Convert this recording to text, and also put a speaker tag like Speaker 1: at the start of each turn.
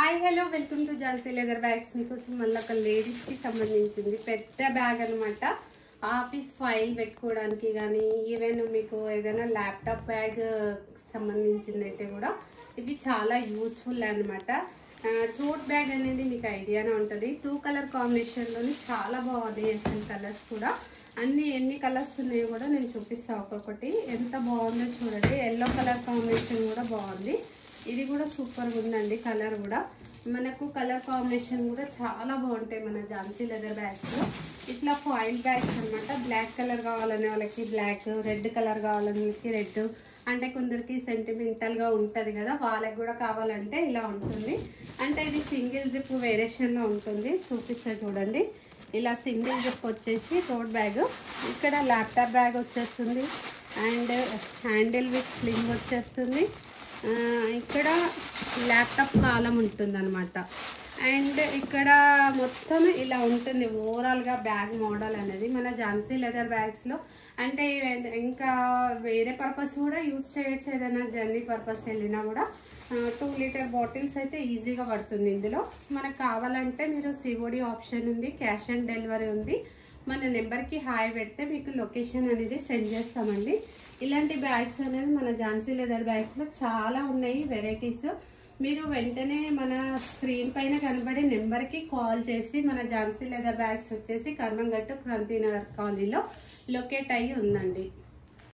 Speaker 1: Hi hello welcome to Jhansi leather bags. మీకోసం మళ్ళీ ఒక లేడీస్కి సంబంధించింది పెద్ద బ్యాగ్ అనమాట. ఆఫీస్ ఫైల్ పెట్టుకోవడానికి కానీ ఈవెన్ మీకు ఏదైనా ల్యాప్టాప్ బ్యాగ్ సంబంధించింది అయితే కూడా ఇవి చాలా యూస్ఫుల్ అనమాట. టోట్ బ్యాగ్ అనేది మీకు ఐడియానే ఉంటుంది. 2 కలర్ కాంబినేషన్లోని చాలా బాగున్నాయి. ఎస్ఎన్ కలర్స్ కూడా ఎన్ని కలర్స్ ఉన్నాయో కూడా నేను చూపిస్తాను. ఒక్కొక్కటి ఎంత బాగుందో చూడండి. ఎల్లో కలర్ కాంబినేషన్ కూడా బాగుంది. ఇది కూడా సూపర్గా ఉందండి. కలర్ కూడా మనకు కలర్ కాంబినేషన్ కూడా చాలా బాగుంటాయి మన ఝాన్సీ లెదర్ బ్యాగ్స్. ఇట్లా ఫాయిల్ బ్యాగ్స్ అనమాట. బ్లాక్ కలర్ కావాలనే వాళ్ళకి బ్లాక్, రెడ్ కలర్ కావాలనే వాళ్ళకి రెడ్, అంటే కొందరికి సెంటిమెంటల్గా ఉంటుంది కదా, వాళ్ళకి కూడా కావాలంటే ఇలా ఉంటుంది. అంటే ఇది సింగిల్ జిప్ వేరియేషన్లో ఉంటుంది. చూపిస్తా చూడండి. ఇలా సింగిల్ జిప్ వచ్చేసి టోట్ బ్యాగ్, ఇక్కడ ల్యాప్టాప్ బ్యాగ్ వచ్చేస్తుంది అండ్ హ్యాండిల్ విత్ స్లింగ్ వచ్చేస్తుంది. ఇక్కడ ల్యాప్టాప్ కాలం ఉంటుంది అనమాట. అండ్ ఇక్కడ మొత్తం ఇలా ఉంటుంది ఓవరాల్గా బ్యాగ్ మోడల్ అనేది మన ఝాన్సీ లెదర్ బ్యాగ్స్లో. అంటే ఇంకా వేరే పర్పస్ కూడా యూజ్ చేయొచ్చు. ఏదైనా జర్నీ పర్పస్ వెళ్ళినా కూడా 2 లీటర్ బాటిల్స్ అయితే ఈజీగా పడుతుంది. ఇందులో మనకు కావాలంటే మీరు సిఓడి ఆప్షన్ ఉంది, క్యాష్ ఆన్ డెలివరీ ఉంది. మన నెంబర్కి హాయ్ పెడితే మీకు లొకేషన్ అనేది సెండ్ చేస్తామండి. ఇలాంటి బ్యాగ్స్ అనేది మన ఝాన్సీ లెదర్ బ్యాగ్స్లో చాలా ఉన్నాయి వెరైటీస్. మీరు వెంటనే మన స్క్రీన్ పైన కనబడే నెంబర్కి కాల్ చేసి మన ఝాన్సీ లెదర్ బ్యాగ్స్ వచ్చేసి కర్మంగట్టు క్రాంతినగర్ కాలనీలో లొకేట్ అయ్యి ఉందండి.